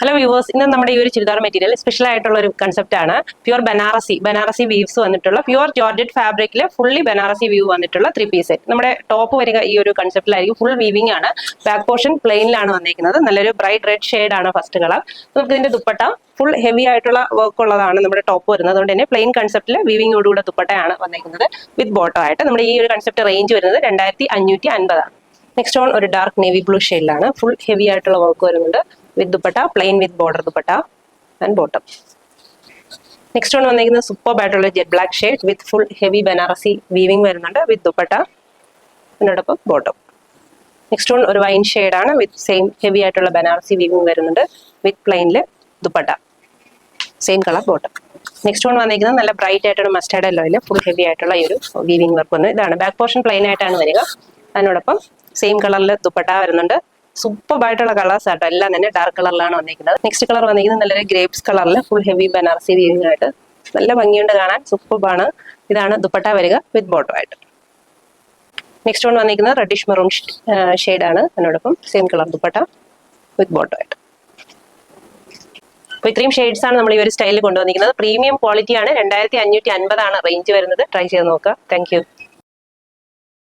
Hello viewers, ഇന്ന് നമ്മുടെ ഈ ഒരു ചുരിദാർ മെറ്റീരിയൽ സ്പെഷ്യൽ ആയിട്ടുള്ള ഒരു കൺസെപ്റ്റ് ആണ്. പ്യുവർ ബനാറസി വീവ്സ് വന്നിട്ടുള്ള പ്യുവർ ജോർജറ്റ് ഫാബ്രിക്കിൽ ഫുള്ളി ബനാറസി വീവ് വന്നിട്ടുള്ള 3 പീസ് സെറ്റ്. നമ്മുടെ ടോപ്പ് വരിക ഈ ഒരു കൺസെപ്റ്റിലായിരിക്കും. ഫുൾ വീവിംഗ് ആണ്. ബാക്ക് പോർഷൻ പ്ലെയിനിലാണ് വന്നിരിക്കുന്നത്. നല്ലൊരു ബ്രൈറ്റ് റെഡ് ഷെയ്ഡ് ആണ് ഫസ്റ്റ് കളർ. നമുക്ക് ഇതിന്റെ ദുപ്പട്ട ഫുൾ ഹെവി ആയിട്ടുള്ള വർക്ക് ഉള്ളതാണ് നമ്മുടെ ടോപ്പ് വരുന്നത്. അതുകൊണ്ട് തന്നെ പ്ലെയിൻ കൺസെപ്റ്റിൽ വീവിംഗോടുകൂടെ ദുപ്പട്ടയാണ് വന്നിരിക്കുന്നത് വിത്ത് ബോട്ടം ആയിട്ട്. നമ്മുടെ ഈ ഒരു കൺസെപ്റ്റ് റേഞ്ച് വരുന്നത് 2550 ആണ്. നെക്സ്റ്റ് ഓൺ ഒരു ഡാർക്ക് നേവി ബ്ലൂ ഷെയ്ഡിലാണ്. ഫുൾ ഹെവി ആയിട്ടുള്ള വർക്ക് വരുന്നുണ്ട് with dupatta, plain with border dupatta and bottom. Next one വന്നിരിക്കുന്നത് സൂപ്പർ ആയിട്ടുള്ള jet black shade with full heavy Banarasi weaving വരുന്നുണ്ട് വിത്ത് ദുപ്പട്ട, അതിനോടൊപ്പം ബോട്ടം. നെക്സ്റ്റ് വൺ ഒരു വൈൻ ഷെയ്ഡാണ് വിത്ത് സെയിം ഹെവി ആയിട്ടുള്ള ബനാറസി വീവിംഗ് വരുന്നുണ്ട് വിത്ത് പ്ലെയിനില് dupatta, same colour bottom. Next one വന്നിരിക്കുന്നത് നല്ല ബ്രൈറ്റ് ആയിട്ടുള്ള മസ്റ്റാർഡ് യെല്ലോയിൽ ഫുൾ ഹെവി ആയിട്ടുള്ള ഈ ഒരു വീവിംഗ് വർക്ക് വന്നു. ഇതാണ് ബാക്ക് പോർഷൻ പ്ലെയിൻ ആയിട്ടാണ് വരിക. അതിനോടൊപ്പം സെയിം കളറിൽ ദുപ്പട്ട വരുന്നുണ്ട്. സൂപ്പർ ആയിട്ടുള്ള കളേഴ്സ് ആട്ടോ, എല്ലാം തന്നെ ഡാർക്ക് കളറിലാണ് വന്നിരിക്കുന്നത്. നെക്സ്റ്റ് കളർ വന്നിരിക്കുന്നത് നല്ലൊരു ഗ്രേപ്സ് കളറിൽ ഫുൾ ഹെവി ബനാറസി വീവിംഗ് ആയിട്ട് നല്ല ഭംഗിയുണ്ട് കാണാൻ, സൂപ്പറാണ്. ഇതാണ് ദുപ്പട്ട വരിക വിത്ത് ബോട്ടം ആയിട്ട്. നെക്സ്റ്റ് വൺ വന്നിരിക്കുന്നത് റെഡിഷ് മെറൂൺ ഷെയ്ഡാണ്. അതിനോടൊപ്പം സെയിം കളർ ദുപ്പട്ട വിത്ത് ബോട്ടം ആയിട്ട്. അപ്പോൾ ഇത്രയും ഷെയ്ഡ്സ് ആണ് നമ്മൾ ഈ ഒരു സ്റ്റൈലിൽ കൊണ്ടുവന്നിരിക്കുന്നത്. പ്രീമിയം ക്വാളിറ്റി ആണ്. 2550 ആണ് റേഞ്ച് വരുന്നത്. ട്രൈ ചെയ്ത് നോക്കുക. താങ്ക്